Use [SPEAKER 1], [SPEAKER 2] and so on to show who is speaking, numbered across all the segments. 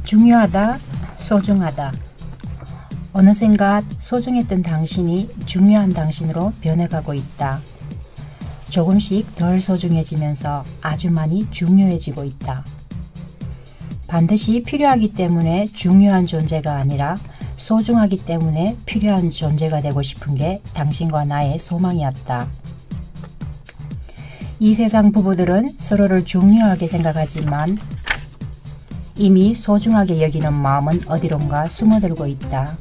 [SPEAKER 1] 중요하다, 소중하다. 어느샌가 소중했던 당신이 중요한 당신으로 변해가고 있다. 조금씩 덜 소중해지면서 아주 많이 중요해지고 있다. 반드시 필요하기 때문에 중요한 존재가 아니라 소중하기 때문에 필요한 존재가 되고 싶은 게 당신과 나의 소망이었다. 이 세상 부부들은 서로를 중요하게 생각하지만 이미 소중하게 여기는 마음은 어디론가 숨어들고 있다.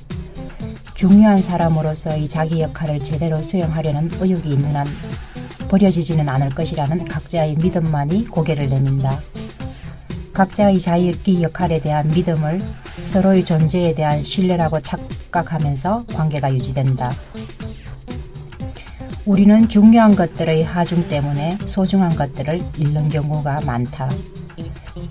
[SPEAKER 1] 중요한 사람으로서의 자기 역할을 제대로 수행하려는 의욕이 있는 한 버려지지는 않을 것이라는 각자의 믿음만이 고개를 내민다. 각자의 자기 역할에 대한 믿음을 서로의 존재에 대한 신뢰라고 착각하면서 관계가 유지된다. 우리는 중요한 것들의 하중 때문에 소중한 것들을 잃는 경우가 많다.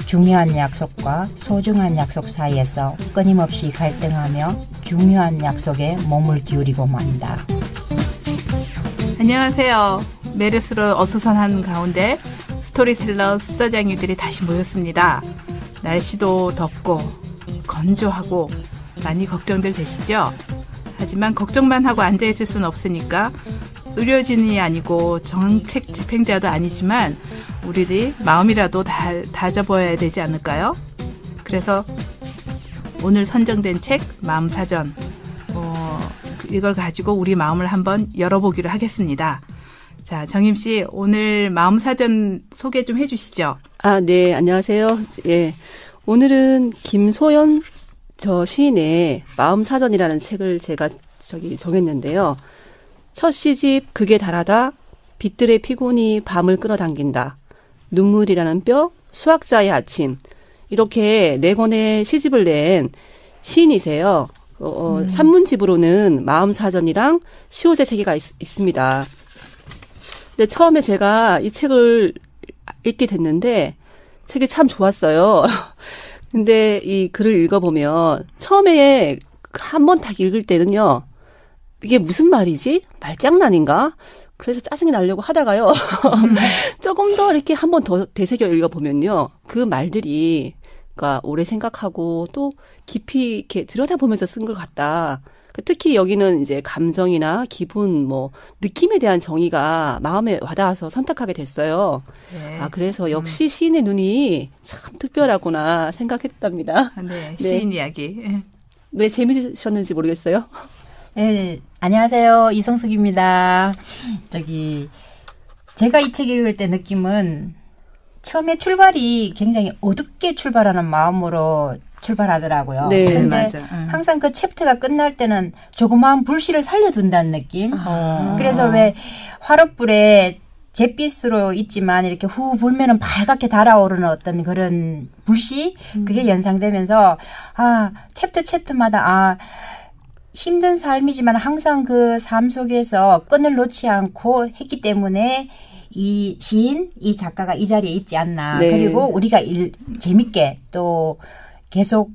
[SPEAKER 1] 중요한 약속과 소중한 약속 사이에서 끊임없이 갈등하며 중요한 약속에 몸을 기울이고 만다.
[SPEAKER 2] 안녕하세요. 메르스로 어수선한 가운데 스토리텔러 수사장님들이 다시 모였습니다. 날씨도 덥고 건조하고 많이 걱정들 되시죠? 하지만 걱정만 하고 앉아있을 수는 없으니까 의료진이 아니고 정책 집행자도 아니지만 우리들이 마음이라도 다잡아야 되지 않을까요? 그래서 오늘 선정된 책 마음사전 이걸 가지고 우리 마음을 한번 열어보기로 하겠습니다. 자, 정임씨 오늘 마음사전 소개 좀 해주시죠.
[SPEAKER 3] 네, 안녕하세요. 예, 오늘은 김소연 시인의 마음사전이라는 책을 제가 정했는데요. 첫 시집 극에 달하다, 빛들의 피곤이 밤을 끌어당긴다, 눈물이라는 뼈, 수학자의 아침, 이렇게 4권의 시집을 낸 시인이세요. 산문집으로는 마음사전이랑 시옷의 세계가 있습니다. 근데 처음에 제가 이 책을 읽게 됐는데 책이 참 좋았어요. 근데 이 글을 읽어보면 처음에 한 번 딱 읽을 때는요, 이게 무슨 말이지? 말장난인가? 그래서 짜증이 나려고 하다가요. 조금 더 이렇게 한 번 더 되새겨 읽어보면요, 그 말들이 그러니까 오래 생각하고 또 깊이 이렇게 들여다보면서 쓴 것 같다. 특히 여기는 이제 감정이나 기분, 느낌에 대한 정의가 마음에 와닿아서 선택하게 됐어요. 네. 그래서 역시 시인의 눈이 참 특별하구나 생각했답니다.
[SPEAKER 2] 네, 시인 이야기.
[SPEAKER 3] 왜 재미지셨는지 모르겠어요.
[SPEAKER 1] 네, 안녕하세요. 이성숙입니다. 제가 이 책 읽을 때 느낌은 처음에 출발이 굉장히 어둡게 출발하는 마음으로 출발하더라고요.
[SPEAKER 3] 네,
[SPEAKER 1] 근데
[SPEAKER 2] 맞아.
[SPEAKER 1] 항상 그 챕터가 끝날 때는 조그마한 불씨를 살려둔다는 느낌. 그래서 왜 화롯불에 잿빛으로 있지만 이렇게 후 불면은 밝게 달아오르는 어떤 그런 불씨, 그게 연상되면서 챕터마다 힘든 삶이지만 항상 그 삶 속에서 끈을 놓지 않고 했기 때문에 이 시인, 이 작가가 이 자리에 있지 않나. 네. 그리고 우리가 재밌게 또 계속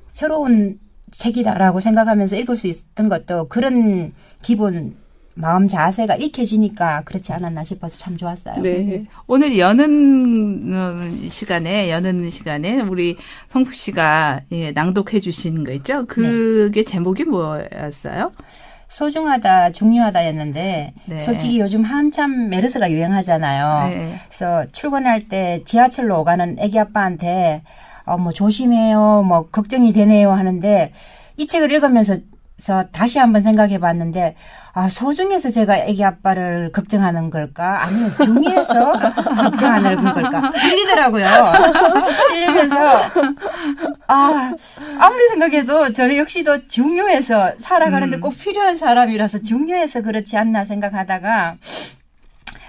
[SPEAKER 1] 새로운 책이다라고 생각하면서 읽을 수 있었던 것도 그런 기분, 마음 자세가 읽혀지니까 그렇지 않았나 싶어서 참 좋았어요.
[SPEAKER 2] 네. 오늘 여는 시간에 우리 성숙 씨가 낭독해 주신 거 있죠? 그게 네. 제목이 뭐였어요?
[SPEAKER 1] 소중하다, 중요하다였는데
[SPEAKER 2] 네.
[SPEAKER 1] 솔직히 요즘 한참 메르스가 유행하잖아요. 네. 그래서 출근할 때 지하철로 오가는 애기 아빠한테 조심해요, 걱정이 되네요 하는데 이 책을 읽으면서 다시 한번 생각해 봤는데 소중해서 제가 애기 아빠를 걱정하는 걸까? 아니면 중요해서 걱정하는 걸까? 질리더라고요. 질리면서 아무리 생각해도 저 역시도 중요해서 살아가는데 꼭 필요한 사람이라서 중요해서 그렇지 않나 생각하다가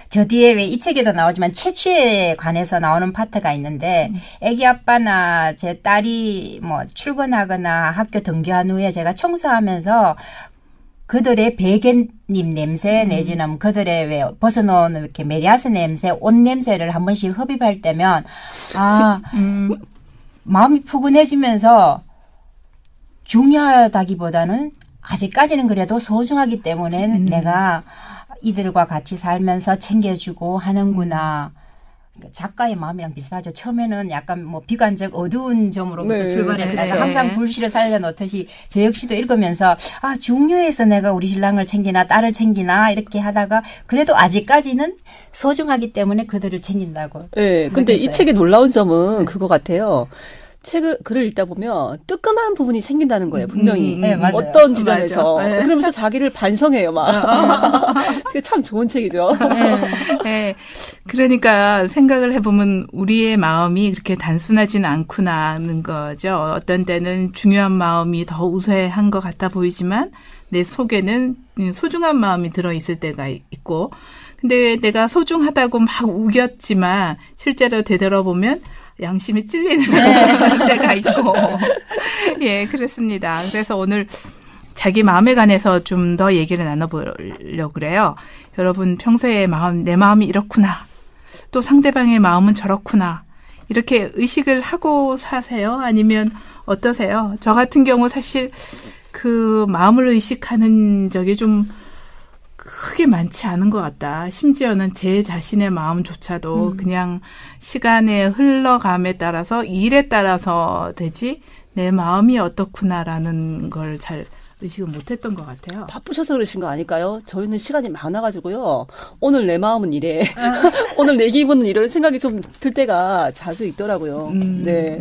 [SPEAKER 1] 저 뒤에 왜 이 책에도 나오지만 채취에 관해서 나오는 파트가 있는데 애기 아빠나 제 딸이 출근하거나 학교 등교한 후에 제가 청소하면서 그들의 베갯잎 냄새 내지는 그들의 왜 벗어놓은 이렇게 메리아스 냄새, 옷 냄새를 한 번씩 흡입할 때면 마음이 푸근해지면서 중요하다기보다는 아직까지는 그래도 소중하기 때문에 내가 이들과 같이 살면서 챙겨주고 하는구나. 작가의 마음이랑 비슷하죠. 처음에는 약간 뭐 비관적 어두운 점으로부터
[SPEAKER 3] 네,
[SPEAKER 1] 출발했다가
[SPEAKER 3] 그렇죠.
[SPEAKER 1] 항상 불씨를 살려놓듯이 저 역시도 읽으면서 아 중요해서 내가 우리 신랑을 챙기나 딸을 챙기나 이렇게 하다가 그래도 아직까지는 소중하기 때문에 그들을 챙긴다고.
[SPEAKER 3] 네, 근데 이
[SPEAKER 1] 그랬어요.
[SPEAKER 3] 책의 놀라운 점은 그거 같아요. 글을 읽다 보면 뜨끔한 부분이 생긴다는 거예요, 분명히.
[SPEAKER 1] 네, 맞아요.
[SPEAKER 3] 어떤 지점에서.
[SPEAKER 2] 맞아. 네.
[SPEAKER 3] 그러면서 자기를 반성해요, 막. 그게 참 좋은 책이죠.
[SPEAKER 2] 네. 그러니까 생각을 해보면 우리의 마음이 그렇게 단순하진 않구나는 거죠. 어떤 때는 중요한 마음이 더 우세한 것 같아 보이지만 내 속에는 소중한 마음이 들어있을 때가 있고 근데 내가 소중하다고 막 우겼지만 실제로 되돌아보면 양심이 찔리는 때가 있고. 예, 그렇습니다. 그래서 오늘 자기 마음에 관해서 좀 더 얘기를 나눠보려고 그래요. 여러분 평소에 내 마음이 이렇구나. 또 상대방의 마음은 저렇구나. 이렇게 의식을 하고 사세요? 아니면 어떠세요? 저 같은 경우 사실 그 마음을 의식하는 적이 좀 크게 많지 않은 것 같다. 심지어는 제 자신의 마음조차도 그냥 시간의 흘러감에 따라서 일에 따라서 되지 내 마음이 어떻구나라는 걸 잘 의식을 못했던 것 같아요.
[SPEAKER 3] 바쁘셔서 그러신 거 아닐까요? 저희는 시간이 많아가지고요. 오늘 내 마음은 이래. 오늘 내 기분은 이럴 생각이 좀 들 때가 자주 있더라고요. 네.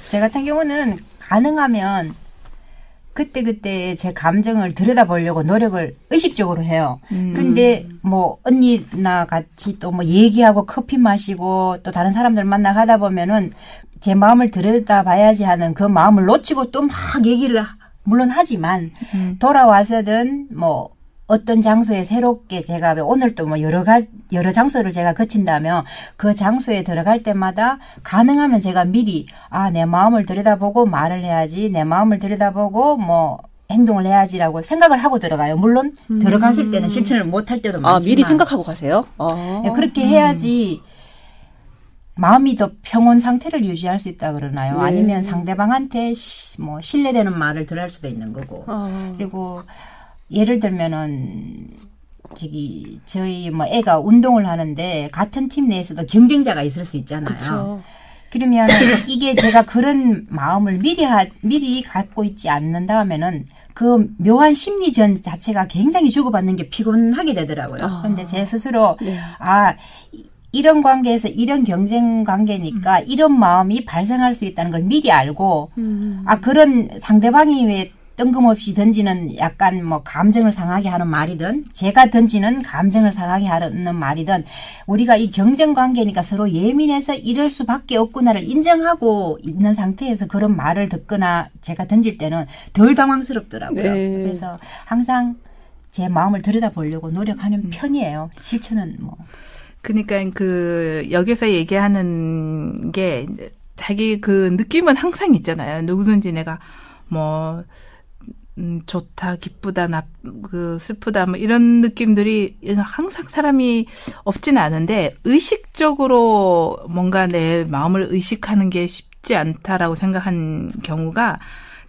[SPEAKER 1] 제 같은 경우는 가능하면 그때 제 감정을 들여다보려고 노력을 의식적으로 해요. 근데 뭐 언니나 같이 또 뭐 얘기하고 커피 마시고 또 다른 사람들 만나 가다 보면은 제 마음을 들여다봐야지 하는 그 마음을 놓치고 또 막 얘기를 물론 하지만 돌아와서든 뭐 어떤 장소에 새롭게 제가 오늘 또 뭐 여러 장소를 제가 거친다면 그 장소에 들어갈 때마다 가능하면 제가 미리 내 마음을 들여다보고 말을 해야지 내 마음을 들여다보고 뭐 행동을 해야지라고 생각을 하고 들어가요. 물론 들어갔을 때는 실천을 못할 때도 많지만
[SPEAKER 3] 미리 생각하고 가세요?
[SPEAKER 1] 네, 그렇게 해야지 마음이 더 평온 상태를 유지할 수 있다 그러나요?
[SPEAKER 3] 네.
[SPEAKER 1] 아니면 상대방한테 뭐 신뢰되는 말을 들을 수도 있는 거고 그리고 예를 들면은 저희 뭐 애가 운동을 하는데 같은 팀 내에서도 경쟁자가 있을 수 있잖아요.
[SPEAKER 3] 그렇죠.
[SPEAKER 1] 그러면 이게 제가 그런 마음을 미리 갖고 있지 않는다면은 그 묘한 심리전 자체가 굉장히 주고받는 게 피곤하게 되더라고요. 그런데 제 스스로
[SPEAKER 3] 네.
[SPEAKER 1] 이런 관계에서 이런 경쟁 관계니까 이런 마음이 발생할 수 있다는 걸 미리 알고 그런 상대방이 왜 뜬금없이 던지는 약간 뭐 감정을 상하게 하는 말이든 제가 던지는 감정을 상하게 하는 말이든 우리가 이 경쟁 관계니까 서로 예민해서 이럴 수밖에 없구나를 인정하고 있는 상태에서 그런 말을 듣거나 제가 던질 때는 덜 당황스럽더라고요.
[SPEAKER 3] 네.
[SPEAKER 1] 그래서 항상 제 마음을 들여다보려고 노력하는 편이에요. 실천은 뭐.
[SPEAKER 2] 그러니까 여기서 얘기하는 게 자기 그 느낌은 항상 있잖아요. 누구든지 내가 뭐 좋다, 기쁘다, 슬프다, 뭐 이런 느낌들이 항상 사람이 없지는 않은데 의식적으로 뭔가 내 마음을 의식하는 게 쉽지 않다라고 생각한 경우가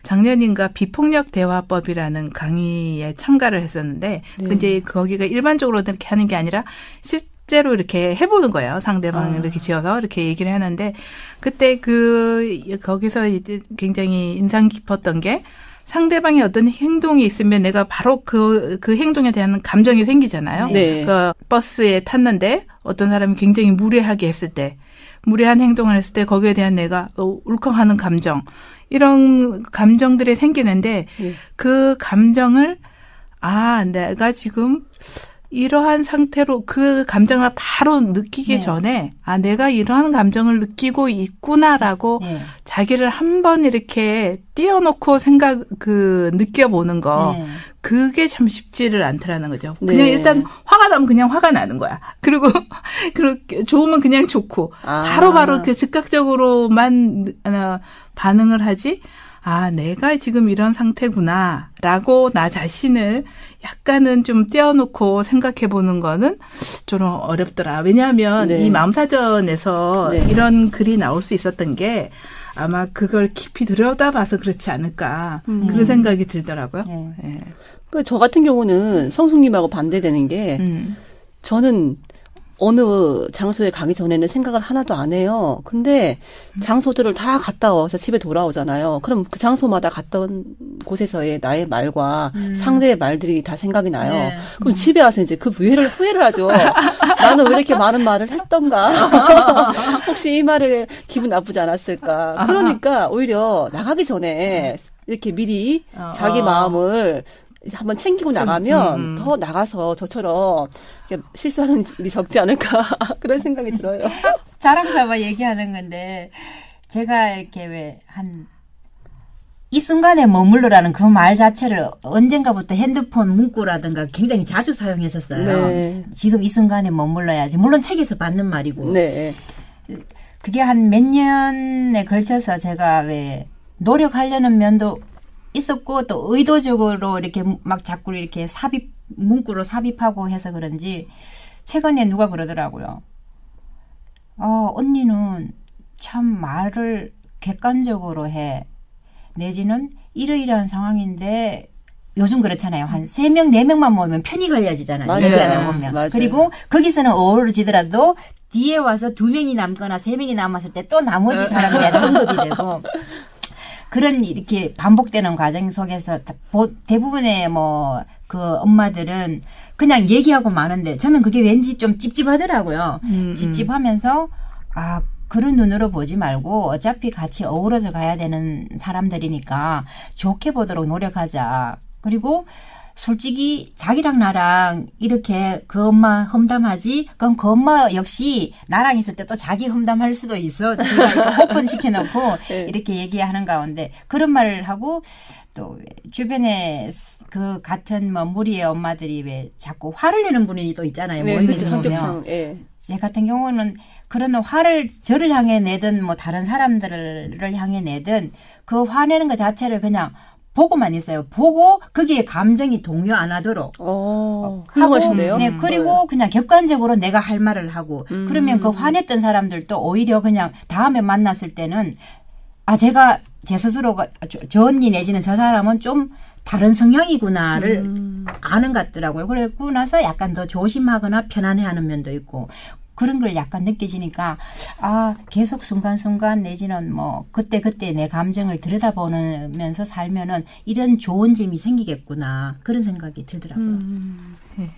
[SPEAKER 2] 작년인가 비폭력 대화법이라는 강의에 참가를 했었는데 이제 거기가 일반적으로 이렇게 하는 게 아니라 실제로 이렇게 해보는 거예요. 상대방을 이렇게 지어서 이렇게 얘기를 하는데 그때 거기서 이제 굉장히 인상 깊었던 게 상대방의 어떤 행동이 있으면 내가 바로 그 행동에 대한 감정이 생기잖아요.
[SPEAKER 3] 네.
[SPEAKER 2] 그 버스에 탔는데 어떤 사람이 굉장히 무례하게 했을 때, 무례한 행동을 했을 때 거기에 대한 내가 울컥하는 감정, 이런 감정들이 생기는데 그 감정을 내가 지금 이러한 상태로 그 감정을 바로 느끼기 전에 내가 이러한 감정을 느끼고 있구나라고 자기를 한번 이렇게 띄워놓고 느껴보는 거 그게 참 쉽지를 않더라는 거죠. 그냥 일단 화가 나면 그냥 화가 나는 거야. 그리고 좋으면 그냥 좋고 바로바로 즉각적으로만 반응을 하지. 내가 지금 이런 상태구나 라고 나 자신을 약간은 좀 떼어놓고 생각해 보는 거는 좀 어렵더라. 왜냐하면 이 마음사전에서 이런 글이 나올 수 있었던 게 아마 그걸 깊이 들여다봐서 그렇지 않을까 그런 생각이 들더라고요.
[SPEAKER 3] 저 같은 경우는 성숙님하고 반대되는 게 저는 어느 장소에 가기 전에는 생각을 하나도 안 해요. 근데 장소들을 다 갔다 와서 집에 돌아오잖아요. 그럼 그 장소마다 갔던 곳에서의 나의 말과 상대의 말들이 다 생각이 나요.
[SPEAKER 1] 네.
[SPEAKER 3] 그럼 집에 와서 이제 그 후회를 하죠. 나는 왜 이렇게 많은 말을 했던가? 혹시 이 말에 기분 나쁘지 않았을까? 그러니까 오히려 나가기 전에 이렇게 미리 자기 마음을 한번 챙기고 나가면 더 나가서 저처럼 실수하는 일이 적지 않을까 그런 생각이 들어요.
[SPEAKER 1] 자랑 삼아 얘기하는 건데 제가 이렇게 이 순간에 머물러라는 그 말 자체를 언젠가부터 핸드폰 문구라든가 굉장히 자주 사용했었어요.
[SPEAKER 3] 네.
[SPEAKER 1] 지금 이 순간에 머물러야지. 물론 책에서 받는 말이고.
[SPEAKER 3] 네.
[SPEAKER 1] 그게 한 몇 년에 걸쳐서 제가 노력하려는 면도 있었고 또 의도적으로 이렇게 막 자꾸 이렇게 문구로 삽입하고 해서 그런지 최근에 누가 그러더라고요. 언니는 참 말을 객관적으로 해. 내지는 이러이러한 상황인데 요즘 그렇잖아요. 한 3명, 4명만 모이면 편이 걸려지잖아요.
[SPEAKER 3] 맞아요.
[SPEAKER 1] 보면.
[SPEAKER 3] 맞아요.
[SPEAKER 1] 그리고 거기서는 어우러지더라도 뒤에 와서 2명이 남거나 3명이 남았을 때 또 나머지 사람이 언급이 되고 그런 이렇게 반복되는 과정 속에서 대부분의 그 엄마들은 그냥 얘기하고 마는데 저는 그게 왠지 좀 찝찝하더라고요. 찝찝하면서 그런 눈으로 보지 말고 어차피 같이 어우러져 가야 되는 사람들이니까 좋게 보도록 노력하자. 그리고 솔직히 자기랑 나랑 이렇게 그 엄마 험담하지? 그럼 그 엄마 역시 나랑 있을 때 또 자기 험담할 수도 있어. 제가 이렇게 오픈시켜놓고
[SPEAKER 3] 네.
[SPEAKER 1] 이렇게 얘기하는 가운데 그런 말을 하고 또 주변에 그 같은 무리의 엄마들이 왜 자꾸 화를 내는 분이 또 있잖아요.
[SPEAKER 3] 네, 그렇죠. 성격상. 예.
[SPEAKER 1] 제 같은 경우는 그런 화를 저를 향해 내든 다른 사람들을 향해 내든 그 화내는 것 자체를 그냥 보고만 있어요. 보고 거기에 감정이 동요 안 하도록
[SPEAKER 3] 훌륭하신데요.
[SPEAKER 1] 네, 그리고 그냥 객관적으로 내가 할 말을 하고 그러면 그 화냈던 사람들도 오히려 그냥 다음에 만났을 때는 제가 제 스스로가 저 언니 내지는 저 사람은 좀 다른 성향이구나를 아는 것 같더라고요. 그러고 나서 약간 더 조심하거나 편안해하는 면도 있고 그런 걸 약간 느껴지니까 계속 순간순간 내지는 그때 내 감정을 들여다보면서 살면은 이런 좋은 점이 생기겠구나 그런 생각이 들더라고요.
[SPEAKER 2] 네.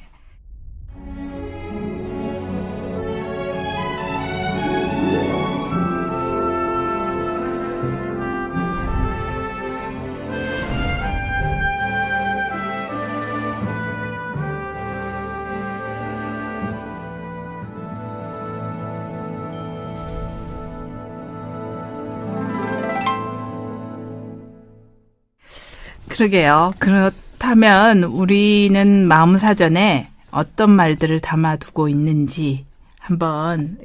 [SPEAKER 2] 그러게요. 그렇다면 우리는 마음사전에 어떤 말들을 담아두고 있는지 한번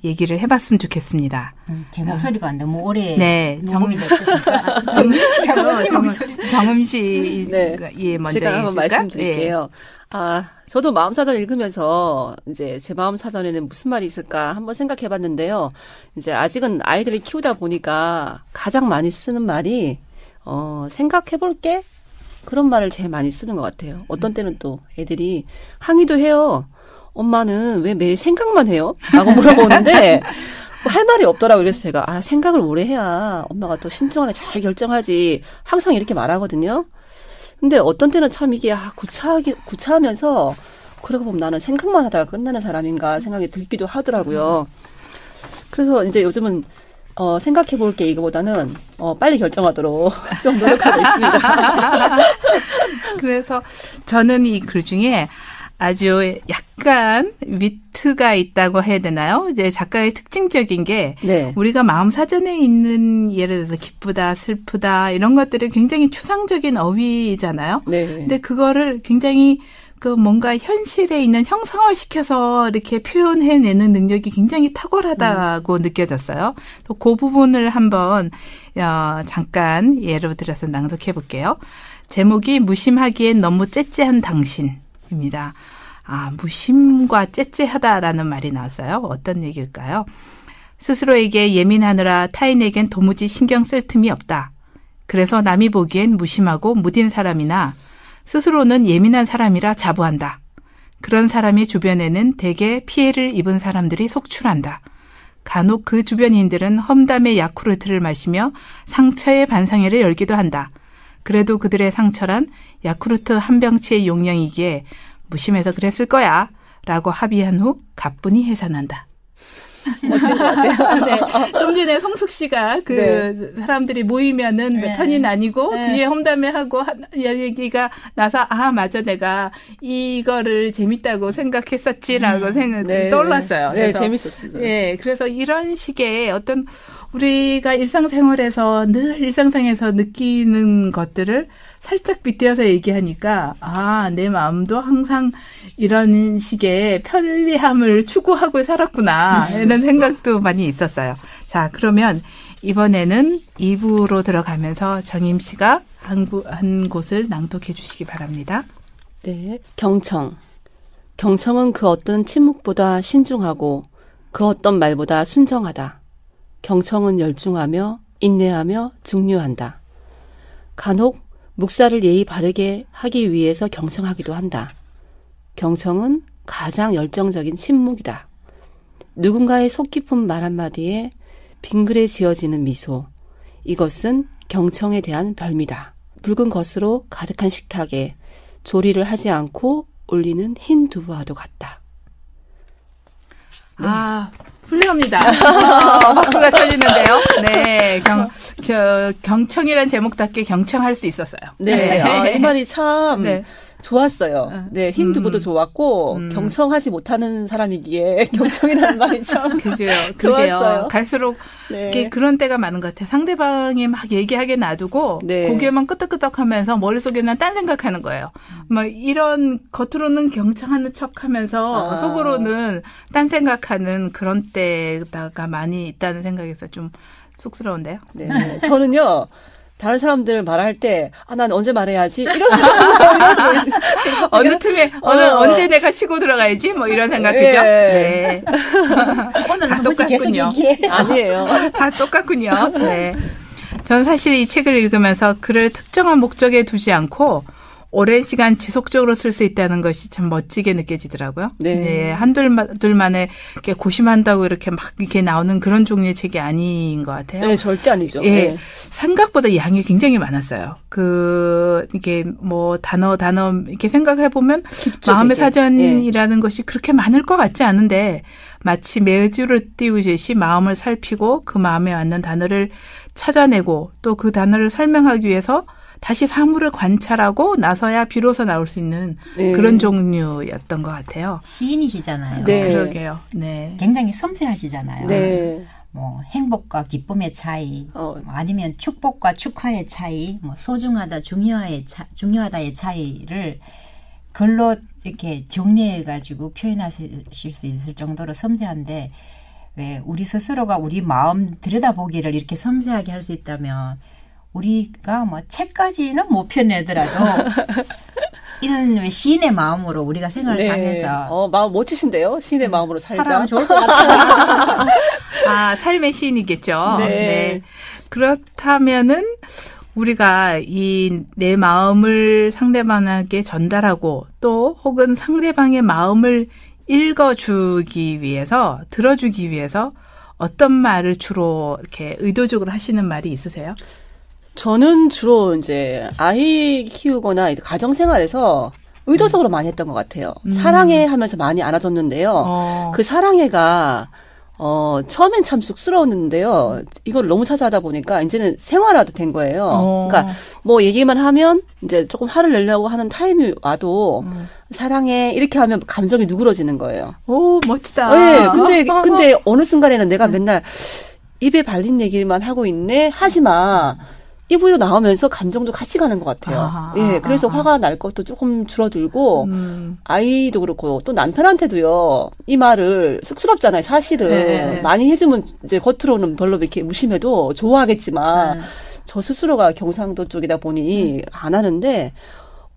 [SPEAKER 2] 얘기를 해봤으면 좋겠습니다.
[SPEAKER 1] 제 목소리가 너무 오래
[SPEAKER 2] 녹음이
[SPEAKER 1] 됐으니까 정음 씨하고
[SPEAKER 2] 정음 씨 먼저
[SPEAKER 3] 제가 한번 말씀드릴게요. 저도 마음사전 읽으면서 이제 제 마음사전에는 무슨 말이 있을까 한번 생각해봤는데요. 이제 아직은 아이들을 키우다 보니까 가장 많이 쓰는 말이 생각해볼게? 그런 말을 제일 많이 쓰는 것 같아요. 어떤 때는 또 애들이 항의도 해요. 엄마는 왜 매일 생각만 해요? 라고 물어보는데 할 말이 없더라고요. 그래서 제가 생각을 오래 해야 엄마가 또 신중하게 잘 결정하지. 항상 이렇게 말하거든요. 근데 어떤 때는 참 이게 구차하면서 그러고 보면 나는 생각만 하다가 끝나는 사람인가 생각이 들기도 하더라고요. 그래서 이제 요즘은 생각해볼게 이거보다는 빨리 결정하도록 좀 노력하고 있습니다.
[SPEAKER 2] 그래서 저는 이 글 중에 아주 약간 위트가 있다고 해야 되나요? 이제 작가의 특징적인 게 우리가 마음 사전에 있는 예를 들어서 기쁘다, 슬프다 이런 것들이 굉장히 추상적인 어휘잖아요. 근데 그거를 굉장히 뭔가 현실에 있는 형상화 시켜서 이렇게 표현해내는 능력이 굉장히 탁월하다고 느껴졌어요. 또 그 부분을 한번 잠깐 예로 들어서 낭독해 볼게요. 제목이 무심하기엔 너무 째째한 당신입니다. 무심과 째째하다라는 말이 나왔어요. 어떤 얘기일까요? 스스로에게 예민하느라 타인에겐 도무지 신경 쓸 틈이 없다. 그래서 남이 보기엔 무심하고 무딘 사람이나 스스로는 예민한 사람이라 자부한다. 그런 사람이 주변에는 대개 피해를 입은 사람들이 속출한다. 간혹 그 주변인들은 험담의 야쿠르트를 마시며 상처의 반상회를 열기도 한다. 그래도 그들의 상처란 야쿠르트 한 병치의 용량이기에 무심해서 그랬을 거야 라고 합의한 후 가뿐히 해산한다.
[SPEAKER 3] 멋진 것 같아요.
[SPEAKER 2] 네. 좀 전에 송숙 씨가 그 사람들이 모이면은 몇 편이 나뉘고 뒤에 험담회하고 얘기가 나서 맞아 내가 이거를 재밌다고 생각했었지라고 떠올랐어요.
[SPEAKER 3] 네,
[SPEAKER 2] 그래서,
[SPEAKER 3] 재밌었어요.
[SPEAKER 2] 네, 그래서 이런 식의 어떤 우리가 일상생활에서 늘 일상생활에서 느끼는 것들을 살짝 빗대어서 얘기하니까 내 마음도 항상 이런 식의 편리함을 추구하고 살았구나 이런 생각도 많이 있었어요. 자, 그러면 이번에는 2부로 들어가면서 정임 씨가 한 곳을 낭독해 주시기 바랍니다.
[SPEAKER 3] 네, 경청. 경청은 그 어떤 침묵보다 신중하고 그 어떤 말보다 순정하다. 경청은 열중하며 인내하며 증류한다. 간혹 묵사를 예의 바르게 하기 위해서 경청하기도 한다. 경청은 가장 열정적인 침묵이다. 누군가의 속 깊은 말 한마디에 빙그레 지어지는 미소. 이것은 경청에 대한 별미다. 붉은 것으로 가득한 식탁에 조리를 하지 않고 올리는 흰 두부와도 같다.
[SPEAKER 2] 훌륭합니다. 박수가 쳐지는데요. 네, 경청이란 제목답게 경청할 수 있었어요.
[SPEAKER 3] 네, 이 말이 참 좋았어요. 네, 흰 두부도 좋았고 경청하지 못하는 사람이기에 경청이라는 말이 참 좋았어요.
[SPEAKER 2] 갈수록 그런 때가 많은 것 같아요. 상대방이 막 얘기하게 놔두고 고개만 끄덕끄덕하면서 머릿속에는 딴 생각하는 거예요. 막 이런 겉으로는 경청하는 척하면서 속으로는 딴 생각하는 그런 때가 많이 있다는 생각에서 좀 쑥스러운데요.
[SPEAKER 3] 네, 저는요. 다른 사람들 말할 때, 난 언제 말해야지?
[SPEAKER 2] 어느 틈에, 언제 내가 치고 들어가야지? 뭐 이런 생각, 그죠? 네.
[SPEAKER 1] 오늘
[SPEAKER 2] 다 똑같군요.
[SPEAKER 3] 아니에요.
[SPEAKER 2] 다 똑같군요. 네. 전 사실 이 책을 읽으면서 글을 특정한 목적에 두지 않고 오랜 시간 지속적으로 쓸 수 있다는 것이 참 멋지게 느껴지더라고요. 네. 한둘만에 이렇게 고심한다고 이렇게 막 이렇게 나오는 그런 종류의 책이 아닌 것 같아요.
[SPEAKER 3] 네, 절대 아니죠.
[SPEAKER 2] 예. 생각보다 양이 굉장히 많았어요. 이게 뭐 단어 이렇게 생각해 보면 마음의 사전이라는 것이 그렇게 많을 것 같지 않은데 마치 매주를 띄우듯이 마음을 살피고 그 마음에 맞는 단어를 찾아내고 또 그 단어를 설명하기 위해서 다시 사물을 관찰하고 나서야 비로소 나올 수 있는 그런 종류였던 것 같아요.
[SPEAKER 1] 시인이시잖아요.
[SPEAKER 3] 네.
[SPEAKER 2] 그러게요. 네.
[SPEAKER 1] 굉장히 섬세하시잖아요.
[SPEAKER 3] 네.
[SPEAKER 1] 뭐 행복과 기쁨의 차이, 아니면 축복과 축하의 차이, 뭐 소중하다, 중요하다의 차이를 글로 이렇게 정리해가지고 표현하실 수 있을 정도로 섬세한데 왜 우리 스스로가 우리 마음 들여다보기를 이렇게 섬세하게 할 수 있다면. 우리가 뭐 책까지는 못 펴내더라도 이런 시인의 마음으로 우리가 생활을 살면서
[SPEAKER 3] 마음 멋지신데요. 시인의 마음으로 살자.
[SPEAKER 1] 사람 좋을 것 같아요.
[SPEAKER 2] 삶의 시인이겠죠.
[SPEAKER 3] 네.
[SPEAKER 2] 그렇다면은 우리가 이 내 마음을 상대방에게 전달하고 또 혹은 상대방의 마음을 읽어주기 위해서 들어주기 위해서 어떤 말을 주로 이렇게 의도적으로 하시는 말이 있으세요?
[SPEAKER 3] 저는 주로 이제 아이 키우거나 가정 생활에서 의도적으로 많이 했던 것 같아요. 사랑해 하면서 많이 안아줬는데요. 그 사랑해가 처음엔 참 쑥스러웠는데요. 이걸 너무 찾아하다 보니까 이제는 생활화도 된 거예요. 그러니까 뭐 얘기만 하면 이제 조금 화를 내려고 하는 타임이 와도 사랑해 이렇게 하면 감정이 누그러지는 거예요.
[SPEAKER 2] 오, 멋지다.
[SPEAKER 3] 네, 근데 어느 순간에는 내가 맨날 입에 발린 얘기만 하고 있네. 하지 마. 입으로 나오면서 감정도 같이 가는 것 같아요. 그래서 화가 날 것도 조금 줄어들고, 아이도 그렇고, 또 남편한테도요, 이 말을 쑥스럽잖아요, 사실은. 많이 해주면 이제 겉으로는 별로 이렇게 무심해도 좋아하겠지만, 저 스스로가 경상도 쪽이다 보니 안 하는데,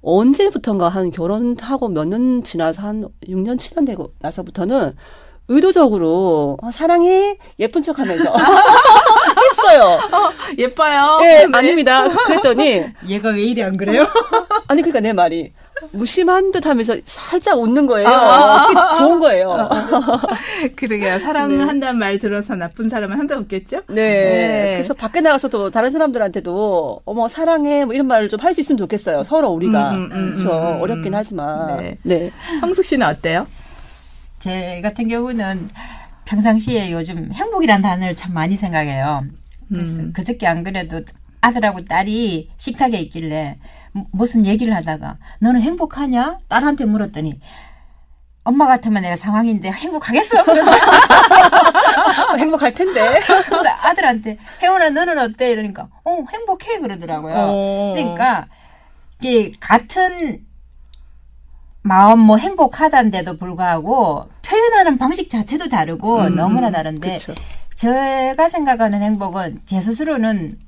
[SPEAKER 3] 언제부턴가 한 결혼하고 몇 년 지나서 한 6년, 7년 되고 나서부터는 의도적으로 사랑해 예쁜 척하면서 했어요.
[SPEAKER 2] 예뻐요.
[SPEAKER 3] 네, 아닙니다. 그랬더니
[SPEAKER 1] 얘가 왜 이래 안 그래요?
[SPEAKER 3] 아니 그러니까 내 말이 무심한 듯하면서 살짝 웃는 거예요. 좋은 거예요.
[SPEAKER 2] 그러게요. 사랑한다는 말 들어서 나쁜 사람은 한다 없겠죠?
[SPEAKER 3] 네. 그래서 밖에 나가서도 다른 사람들한테도 어머 사랑해 뭐 이런 말을 좀 할 수 있으면 좋겠어요. 서로 우리가 그렇죠. 어렵긴 하지만. 네.
[SPEAKER 2] 성숙 씨는 어때요?
[SPEAKER 1] 제 같은 경우는 평상시에 요즘 행복이라는 단어를 참 많이 생각해요. 그래서 그저께 안 그래도 아들하고 딸이 식탁에 있길래 무슨 얘기를 하다가 너는 행복하냐? 딸한테 물었더니 엄마 같으면 내가 상황인데 행복하겠어?
[SPEAKER 3] 행복할 텐데.
[SPEAKER 1] 그래서 아들한테 혜원아 너는 어때? 이러니까 행복해 그러더라고요. 그러니까 이게 같은 마음 뭐 행복하다는데도 불구하고 표현하는 방식 자체도 다르고 너무나 다른데
[SPEAKER 3] 그쵸.
[SPEAKER 1] 제가 생각하는 행복은 제 스스로는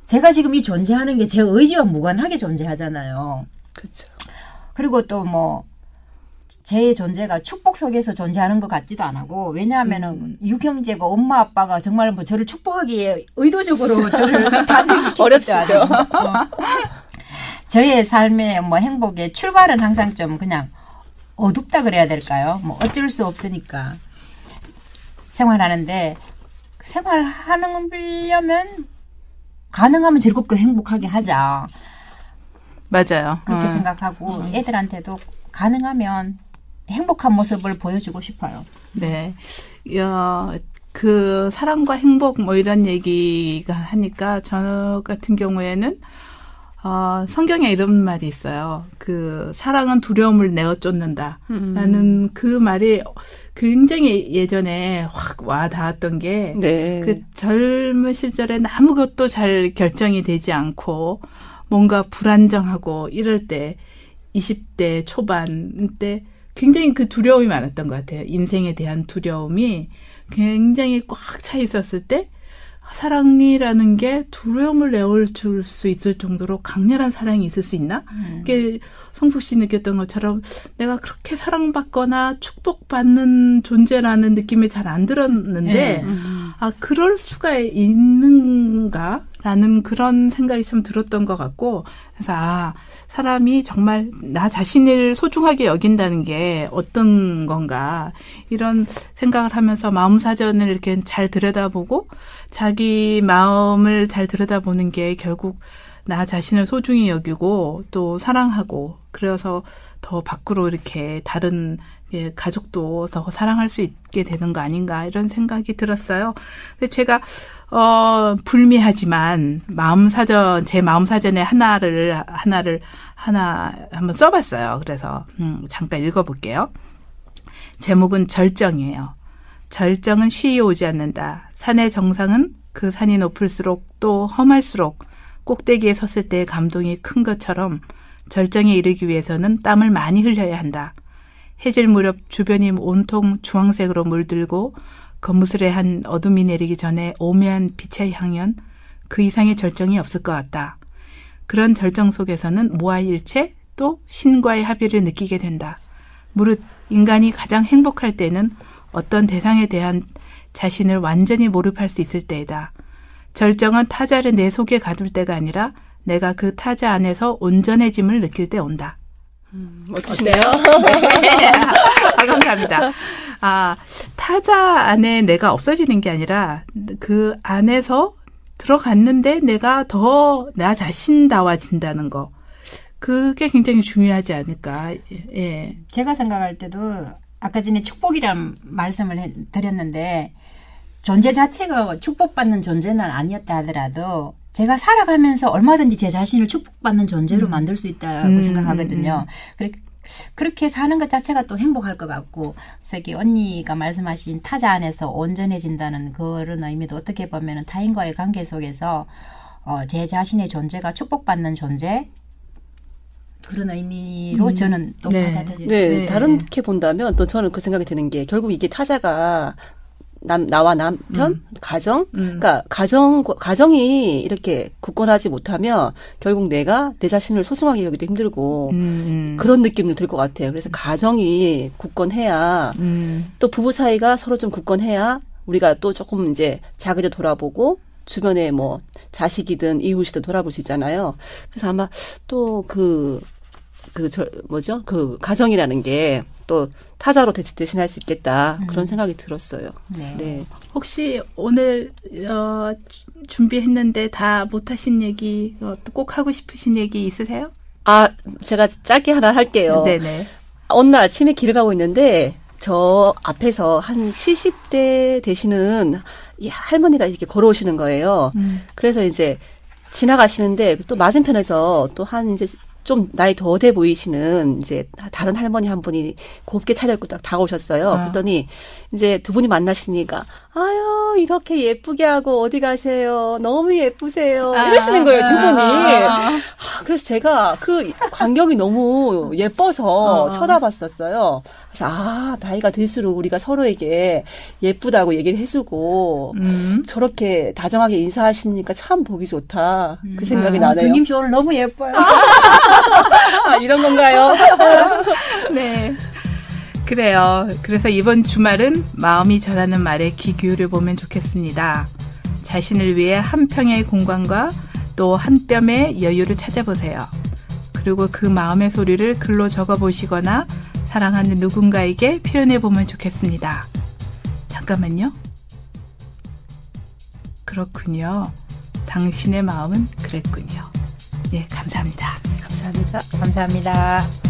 [SPEAKER 1] 제가 지금 이 존재하는 게 제 의지와 무관하게 존재하잖아요.
[SPEAKER 3] 그렇죠.
[SPEAKER 1] 그리고 또 뭐 제 존재가 축복 속에서 존재하는 것 같지도 않고 왜냐하면은 유경제가 엄마 아빠가 정말 뭐 저를 축복하기에 의도적으로 저를 탄생시키기도
[SPEAKER 3] 어렵죠.
[SPEAKER 1] 저의 삶의 뭐 행복의 출발은 항상 좀 그냥 어둡다 그래야 될까요? 뭐 어쩔 수 없으니까 생활하는데 생활하려면 가능하면 즐겁고 행복하게 하자.
[SPEAKER 2] 맞아요.
[SPEAKER 1] 그렇게 생각하고 애들한테도 가능하면 행복한 모습을 보여주고 싶어요.
[SPEAKER 2] 네. 그 사랑과 행복 뭐 이런 얘기가 하니까 저 같은 경우에는 성경에 이런 말이 있어요. 그 사랑은 두려움을 내어 쫓는다. 라는 그 말이 굉장히 예전에 확 와 닿았던 게 그 젊은 시절엔 아무것도 잘 결정이 되지 않고 뭔가 불안정하고 이럴 때 20대 초반 때 굉장히 그 두려움이 많았던 것 같아요. 인생에 대한 두려움이 굉장히 꽉 차 있었을 때 사랑이라는 게 두려움을 내어줄 수 있을 정도로 강렬한 사랑이 있을 수 있나? 그게 성숙 씨 느꼈던 것처럼 내가 그렇게 사랑받거나 축복받는 존재라는 느낌이 잘 안 들었는데 그럴 수가 있는가? 라는 그런 생각이 참 들었던 것 같고 그래서 사람이 정말 나 자신을 소중하게 여긴다는 게 어떤 건가 이런 생각을 하면서 마음사전을 이렇게 잘 들여다보고 자기 마음을 잘 들여다보는 게 결국 나 자신을 소중히 여기고 또 사랑하고 그래서 더 밖으로 이렇게 다른 가족도 더 사랑할 수 있게 되는 거 아닌가 이런 생각이 들었어요. 근데 제가 불미하지만 제 마음사전에 하나를 한번 써봤어요. 그래서 잠깐 읽어볼게요. 제목은 절정이에요. 절정은 쉬이 오지 않는다. 산의 정상은 그 산이 높을수록 또 험할수록 꼭대기에 섰을 때의 감동이 큰 것처럼 절정에 이르기 위해서는 땀을 많이 흘려야 한다. 해질 무렵 주변이 온통 주황색으로 물들고 거무스레한 어둠이 내리기 전에 오묘한 빛의 향연, 그 이상의 절정이 없을 것 같다. 그런 절정 속에서는 모아일체 또 신과의 합의를 느끼게 된다. 무릇 인간이 가장 행복할 때는 어떤 대상에 대한 자신을 완전히 몰입할 수 있을 때이다. 절정은 타자를 내 속에 가둘 때가 아니라 내가 그 타자 안에서 온전해짐을 느낄 때 온다.
[SPEAKER 3] 멋지시네요.
[SPEAKER 2] 네. 감사합니다. 타자 안에 내가 없어지는 게 아니라 그 안에서 들어갔는데 내가 더 나 자신다워진다는 거. 그게 굉장히 중요하지 않을까. 예.
[SPEAKER 1] 제가 생각할 때도 아까 전에 축복이란 말씀을 드렸는데 존재 자체가 축복받는 존재는 아니었다 하더라도 제가 살아가면서 얼마든지 제 자신을 축복받는 존재로 만들 수 있다고 생각하거든요. 그렇게 사는 것 자체가 또 행복할 것 같고 그래서 이렇게 언니가 말씀하신 타자 안에서 온전해진다는 그런 의미도 어떻게 보면 타인과의 관계 속에서 제 자신의 존재가 축복받는 존재 그런 의미로 저는 또 받아들여요.
[SPEAKER 3] 네, 다른게 본다면 또 저는 그 생각이 드는 게 결국 이게 타자가 나와 남편, 가정, 그러니까 가정이 이렇게 굳건하지 못하면 결국 내가 내 자신을 소중하게 여기도 힘들고 그런 느낌을 들 것 같아요. 그래서 가정이 굳건해야 또 부부 사이가 서로 좀 굳건해야 우리가 또 조금 이제 자기도 돌아보고 주변에 뭐 자식이든 이웃이든 돌아볼 수 있잖아요. 그래서 아마 또 그 가정이라는 게 또 타자로 대신할 수 있겠다. 그런 생각이 들었어요.
[SPEAKER 1] 네.
[SPEAKER 3] 네.
[SPEAKER 2] 혹시 오늘 준비했는데 다 못하신 얘기, 또 꼭 하고 싶으신 얘기 있으세요?
[SPEAKER 3] 제가 짧게 하나 할게요.
[SPEAKER 2] 네네.
[SPEAKER 3] 어느 날 아침에 길을 가고 있는데 저 앞에서 한 70대 되시는 이 할머니가 이렇게 걸어오시는 거예요. 그래서 이제 지나가시는데 또 맞은편에서 또 한 이제 좀 나이 더 돼 보이시는 이제 다른 할머니 한 분이 곱게 차려입고 딱 다가오셨어요. 그랬더니 이제 두 분이 만나시니까 아유 이렇게 예쁘게 하고 어디 가세요? 너무 예쁘세요. 이러시는 거예요, 두 분이. 그래서 제가 그 광경이 너무 예뻐서 쳐다봤었어요. 그래서 나이가 들수록 우리가 서로에게 예쁘다고 얘기를 해주고 저렇게 다정하게 인사하시니까 참 보기 좋다. 그 생각이 나네요.
[SPEAKER 1] 주님 씨 오늘 너무 예뻐요.
[SPEAKER 3] 이런 건가요?
[SPEAKER 2] 네. 그래요. 그래서 이번 주말은 마음이 전하는 말에 귀 기울여 보면 좋겠습니다. 자신을 위해 한 평의 공간과 또 한 뼘의 여유를 찾아보세요. 그리고 그 마음의 소리를 글로 적어보시거나 사랑하는 누군가에게 표현해보면 좋겠습니다. 잠깐만요. 그렇군요. 당신의 마음은 그랬군요. 예, 감사합니다.
[SPEAKER 3] 감사합니다.
[SPEAKER 1] 감사합니다.